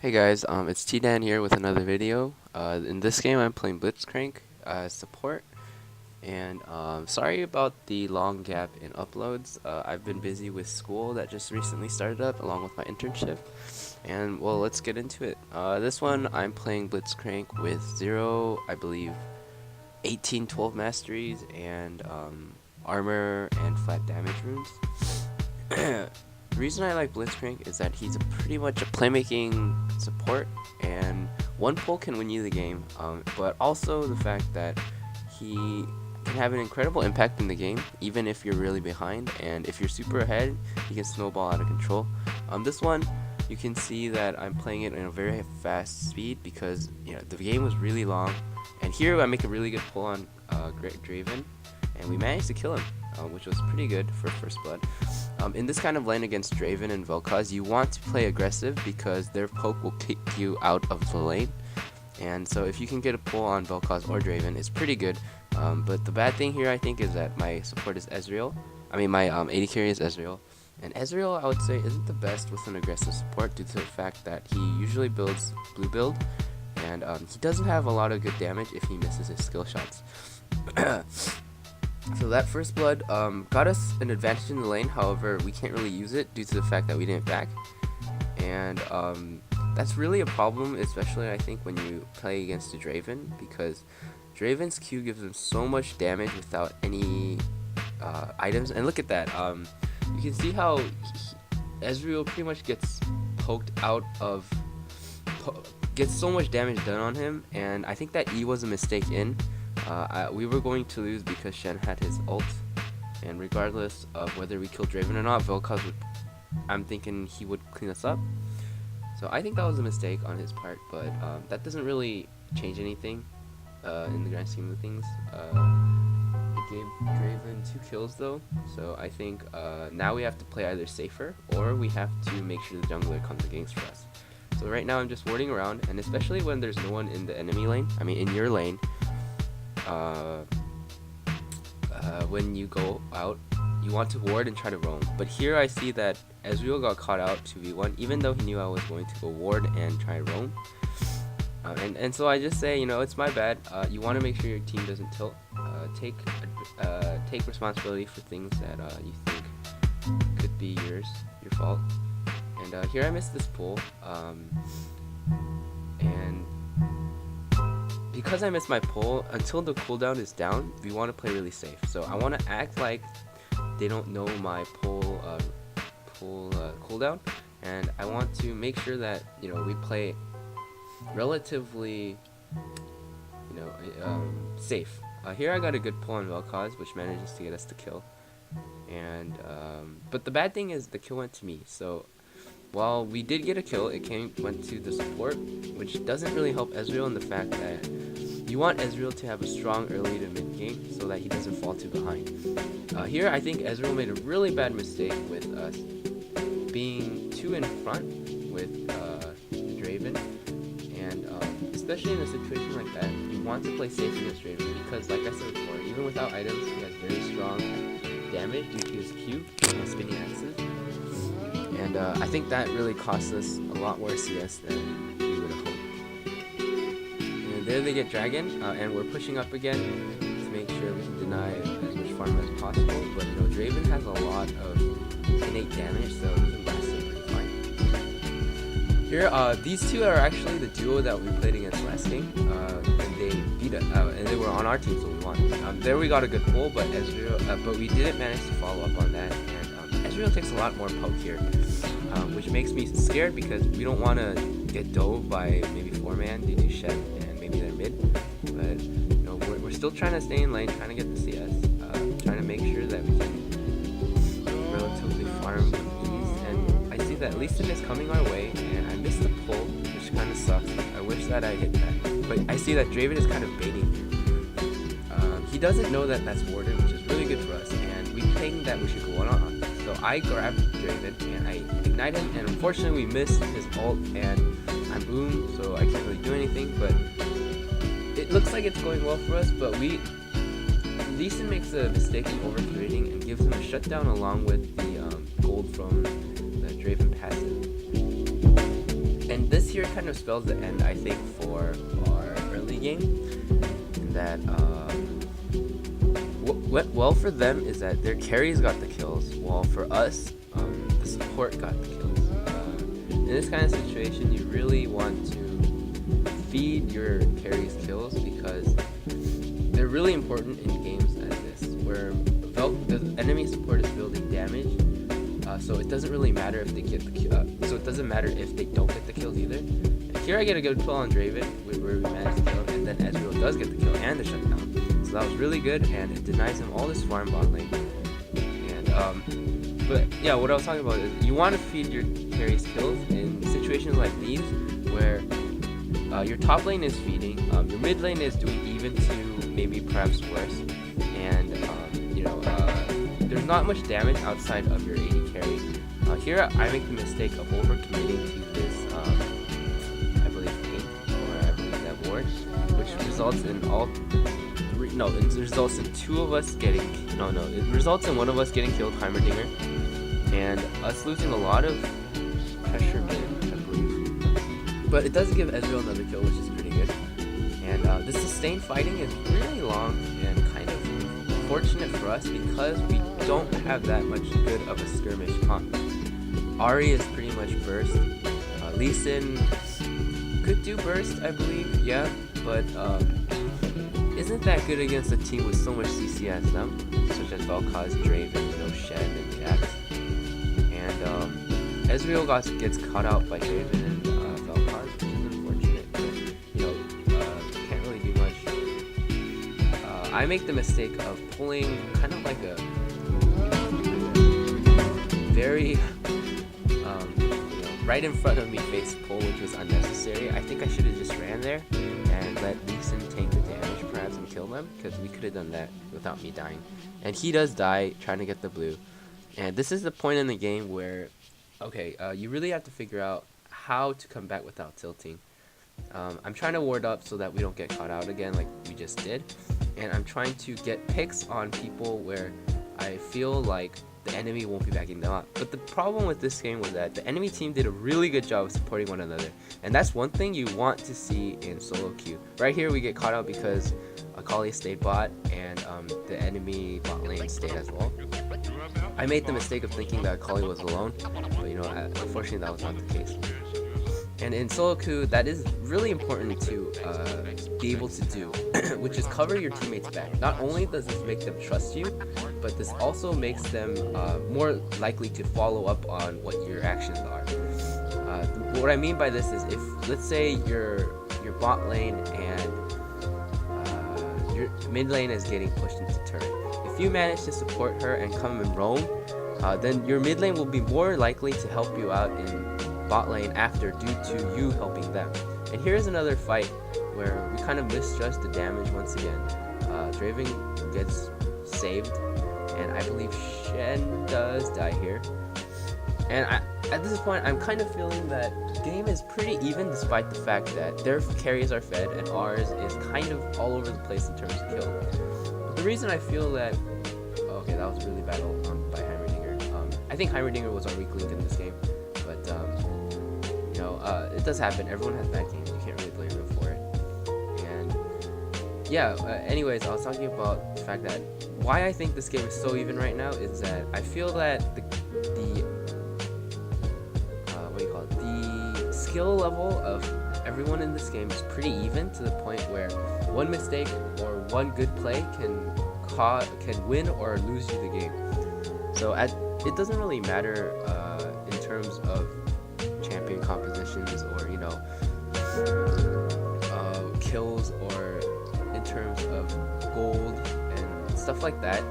Hey guys, it's T-Dan here with another video. In this game I'm playing Blitzcrank support, and sorry about the long gap in uploads. I've been busy with school that just recently started up along with my internship, and well, let's get into it. This one I'm playing Blitzcrank with 0, I believe, 18, 12 masteries, and armor and flat damage runes. The reason I like Blitzcrank is that he's pretty much a playmaking support, and one pull can win you the game. But also the fact that he can have an incredible impact in the game, even if you're really behind. And if you're super ahead, he can snowball out of control. This one, you can see that I'm playing it in a very fast speed because the game was really long. And here I make a really good pull on Draven, and we managed to kill him, which was pretty good for first blood. In this kind of lane against Draven and Vel'Koz, you want to play aggressive because their poke will kick you out of the lane. And so if you can get a pull on Vel'Koz or Draven, it's pretty good. But the bad thing here, I think, is that my support is Ezreal. I mean, my AD carry is Ezreal. And Ezreal, I would say, isn't the best with an aggressive support due to the fact that he usually builds blue build. And he doesn't have a lot of good damage if he misses his skill shots. So that first blood got us an advantage in the lane, however we can't really use it due to the fact that we didn't back. And that's really a problem, especially I think when you play against a Draven, because Draven's Q gives him so much damage without any items. And look at that, you can see how Ezreal pretty much gets poked out of, gets so much damage done on him, and I think that E was a mistake in. We were going to lose because Shen had his ult, and regardless of whether we killed Draven or not, Vel'Koz would, I'm thinking he would clean us up. So I think that was a mistake on his part, but that doesn't really change anything in the grand scheme of things. It gave Draven 2 kills though, so I think now we have to play either safer or we have to make sure the jungler comes against for us. So right now I'm just warding around, and especially when there's no one in the enemy lane, I mean in your lane, when you go out, you want to ward and try to roam. But here I see that Ezreal got caught out 2v1, even though he knew I was going to go ward and try and roam. And so I just say, it's my bad. You want to make sure your team doesn't tilt. Take responsibility for things that you think could be your fault. And here I missed this pull. And because I missed my pull, until the cooldown is down, we want to play really safe. So I want to act like they don't know my pull cooldown, and I want to make sure that we play relatively safe. Here I got a good pull on Vel'Koz, which manages to get us the kill. And but the bad thing is the kill went to me. So while we did get a kill, it went to the support, which doesn't really help Ezreal in the fact that you want Ezreal to have a strong early to mid game so that he doesn't fall too behind. Here I think Ezreal made a really bad mistake with us being too in front with Draven, and especially in a situation like that, you want to play safe against Draven because, like I said before, even without items, he has very strong damage due to his Q, spinning axes. And I think that really cost us a lot more CS than we would have hoped. And there they get Dragon, and we're pushing up again to make sure we can deny as much farm as possible. But Draven has a lot of innate damage, so he can blast it pretty fine. Here, these two are actually the duo that we played against last game, and they beat us, and they were on our team, so we won. There we got a good pull, but but we didn't manage to follow up on that. Ezreal takes a lot more poke here, which makes me scared because we don't want to get dove by maybe 4-man due to Shen and maybe their mid. But we're still trying to stay in lane, trying to get the CS, trying to make sure that we can relatively farm with ease. And I see that Lee Sin is coming our way, and I missed the pull, which kind of sucks. I wish that I hit that, but I see that Draven is kind of baiting here. He doesn't know that that's warded, which is really good for us, and we ping that we should go on. So I grabbed Draven and I ignite him, and unfortunately we missed his ult, and I'm boom, so I can't really do anything. But it looks like it's going well for us, but Lee Sin makes a mistake in overcommitting and gives him a shutdown along with the gold from the Draven passive. And this here kind of spells the end, I think, for our early game. In that, well for them is that their carries got the kills, while for us, the support got the kills. In this kind of situation, you really want to feed your carries kills because they're really important in games as this, where the enemy support is building damage. So it doesn't really matter if they get the kill. So it doesn't matter if they don't get the kills either. And here I get a good pull on Draven, where we managed to kill him, and then Ezreal does get the kill and the shutdown. So that was really good, and it denies him all this farm bot lane. And but yeah, what I was talking about is you want to feed your carries kills in situations like these, where your top lane is feeding, your mid lane is doing even to maybe perhaps worse, and there's not much damage outside of your AD carry. Here I make the mistake of overcommitting to this, I believe pink, or I believe that ward, which results in it results in two of us getting, it results in one of us getting killed, Heimerdinger, and us losing a lot of pressure mid, I believe. But it does give Ezreal another kill, which is pretty good. And the sustained fighting is really long and kind of fortunate for us because we don't have that much good of a skirmish comp. Ahri is pretty much burst. Lee Sin could do burst, I believe, yeah, but isn't that good against a team with so much CC as them, such as Vel'Koz, Draven, Shen, and Jax. And Ezreal gets caught out by Draven and Vel'Koz, which is unfortunate, but can't really do much. I make the mistake of pulling kind of like a very right in front of me face pull, which was unnecessary. I think I should have just ran there and let Lee Sin take the damage perhaps and kill them, because we could have done that without me dying. And he does die trying to get the blue. And this is the point in the game where, you really have to figure out how to come back without tilting. I'm trying to ward up so that we don't get caught out again like we just did. And I'm trying to get picks on people where I feel like the enemy won't be backing them up. But the problem with this game was that the enemy team did a really good job of supporting one another. And that's one thing you want to see in solo queue. Right here we get caught out because Akali stayed bot and the enemy bot lane stayed as well. I made the mistake of thinking that Akali was alone, but unfortunately that was not the case. And in solo queue, that is really important to be able to do, which is cover your teammates back. Not only does this make them trust you, but this also makes them more likely to follow up on what your actions are. What I mean by this is, if let's say your bot lane and your mid lane is getting pushed into turret, if you manage to support her and come and roam, then your mid lane will be more likely to help you out in bot lane after, due to you helping them. And here's another fight where we kind of misjudged the damage once again. Draven gets saved, and I believe Shen does die here. And at this point, I'm kind of feeling that the game is pretty even, despite the fact that their carries are fed and ours is kind of all over the place in terms of kill. But the reason I feel that, that was a really bad ult by Heimerdinger. I think Heimerdinger was our weak link in this game, but it does happen. Everyone has bad games. You can't really blame them for it. And yeah, anyways, I was talking about the fact that why I think this game is so even right now is that I feel that the skill level of everyone in this game is pretty even, to the point where one mistake or one good play can win or lose you the game. So it doesn't really matter in terms of champion compositions or kills, or in terms of gold and stuff like that.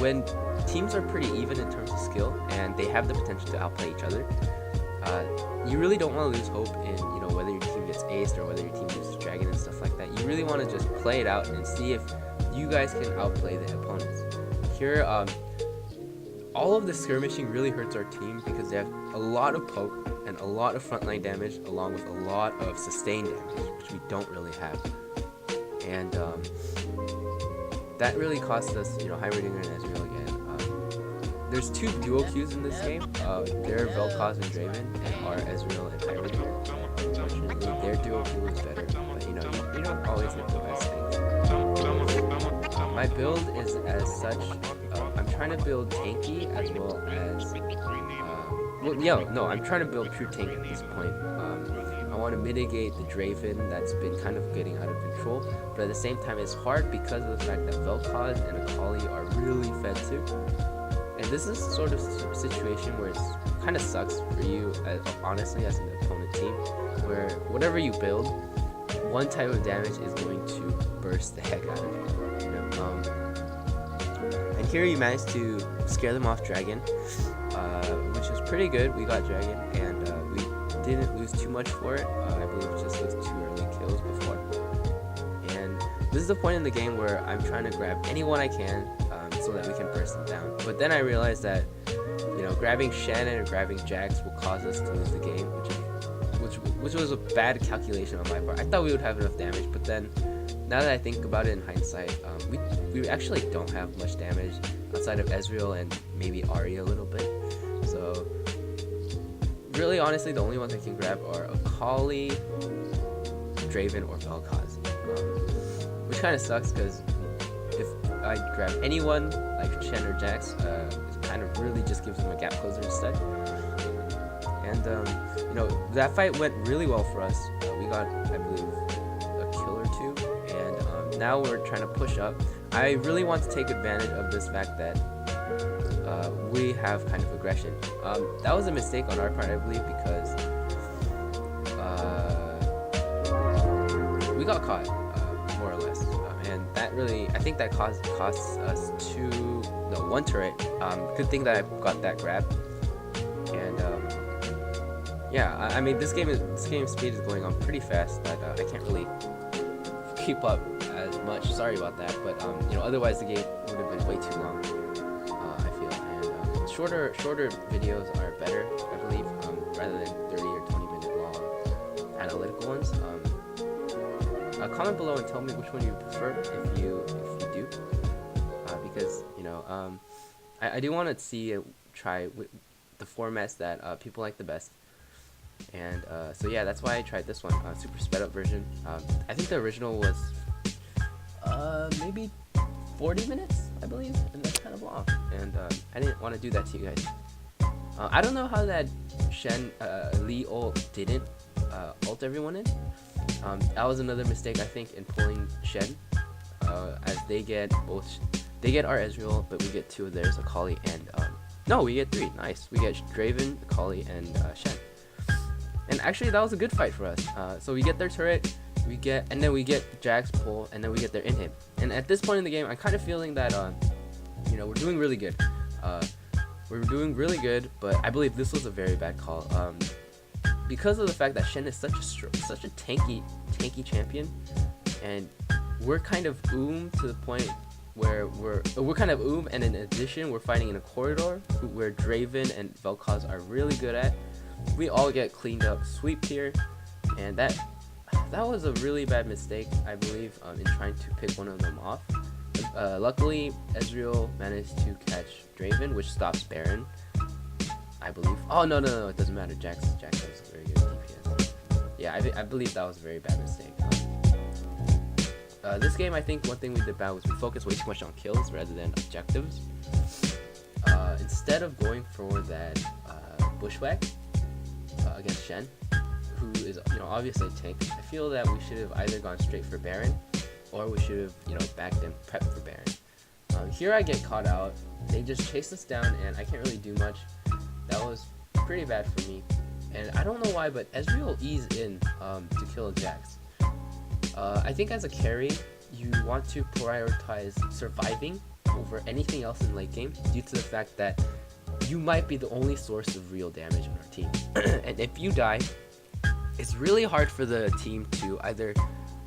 When teams are pretty even in terms of skill and they have the potential to outplay each other, you really don't want to lose hope in whether your team gets aced or whether your team uses dragon and stuff like that. You really want to just play it out and see if you guys can outplay the opponents. Here, all of the skirmishing really hurts our team because they have a lot of poke and a lot of frontline damage, along with a lot of sustained damage, which we don't really have. And that really cost us, Heimerdinger and Ezreal again. there's two duo queues in this game. They're Vel'Koz and Draven, and are Ezreal and Hyrule. Unfortunately, their duo queue is better, but you don't always get the best things. My build is as such. I'm trying to build tanky as well as. I'm trying to build pure tank at this point. I want to mitigate the Draven that's been kind of getting out of control, but at the same time it's hard because of the fact that Vel'Koz and Akali are really fed too. And this is sort of a situation where it kind of sucks for you, honestly, as an opponent team, where whatever you build, one type of damage is going to burst the heck out of you. And here you managed to scare them off Dragon, which is pretty good. We got Dragon, and we didn't lose too much for it. I believe just those 2 early kills before. And this is the point in the game where I'm trying to grab anyone I can so that we can burst them down. But then I realized that grabbing Shannon or grabbing Jax will cause us to lose the game, which was a bad calculation on my part. I thought we would have enough damage, but then now that I think about it in hindsight, we actually don't have much damage outside of Ezreal and maybe Ahri a little bit. So really, honestly, the only ones I can grab are Akali, Draven, or Vel'Koz, which kind of sucks because if I grab anyone like Shen or Jax, it kind of really just gives them a gap closer instead. And that fight went really well for us. We got, I believe, a kill or 2, and now we're trying to push up. I really want to take advantage of this fact that we have kind of aggression. That was a mistake on our part, I believe, because we got caught, more or less, and that really, I think that costs us 1 turret. Good thing that I got that grab, and I mean this game speed is going on pretty fast, but I can't really keep up as much. Sorry about that, but otherwise the game would have been way too long. I feel, and shorter videos are better, I believe, rather than 30 or 20-minute long analytical ones. Comment below and tell me which one you prefer if you do, because I do want to see try the formats that people like the best. And so yeah, that's why I tried this one, super sped up version. I think the original was maybe 40 minutes, I believe, and that's kind of long, and I didn't want to do that to you guys. I don't know how that Shen Lee ult didn't ult everyone in. That was another mistake, I think, in pulling Shen, as they get our Ezreal, but we get 2 of theirs, Akali and no, we get 3. Nice, we get Draven, Akali, and Shen. And actually, that was a good fight for us. So we get their turret, and then we get Jax pull, and then we get their inhib. And at this point in the game, I'm kind of feeling that we're doing really good. We're doing really good, but I believe this was a very bad call. Because of the fact that Shen is such a tanky champion, and we're kind of to the point where we're kind of and in addition, we're fighting in a corridor where Draven and Vel'Koz are really good at. We all get cleaned up sweep here, and that was a really bad mistake, I believe, in trying to pick one of them off. Luckily, Ezreal managed to catch Draven, which stops Baron, I believe. Oh no, it doesn't matter. Jax has very good DPS. Yeah, I believe that was a very bad mistake. This game, I think one thing we did bad was we focused way too much on kills rather than objectives. Instead of going for that bushwhack against Shen, who is obviously a tank, I feel that we should have either gone straight for Baron, or we should have backed and prepped for Baron. Here I get caught out. They just chase us down, and I can't really do much. That was pretty bad for me, and I don't know why, but Ezreal eased in to kill a Jax. I think as a carry, you want to prioritize surviving over anything else in late game, due to the fact that you might be the only source of real damage on our team. And if you die, it's really hard for the team to either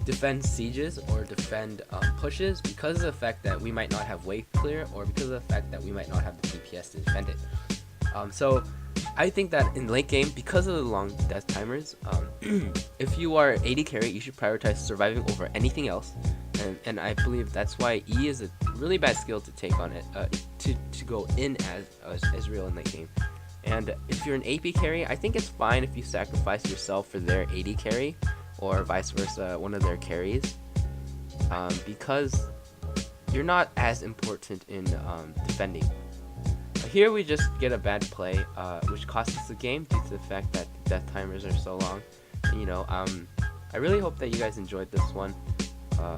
defend sieges or defend pushes, because of the fact that we might not have wave clear, or because of the fact that we might not have the DPS to defend it. So I think that in late game, because of the long death timers, if you are AD carry, you should prioritize surviving over anything else, and I believe that's why E is a really bad skill to take on it, to go in as real in the game. And if you're an AP carry, I think it's fine if you sacrifice yourself for their AD carry, or vice versa, one of their carries, because you're not as important in defending. Here we just get a bad play, which costs us the game due to the fact that death timers are so long. And, I really hope that you guys enjoyed this one.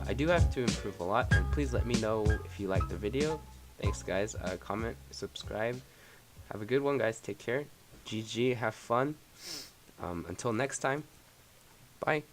I do have to improve a lot, and please let me know if you liked the video. Thanks, guys. Comment, subscribe. Have a good one, guys. Take care. GG. Have fun. Until next time. Bye.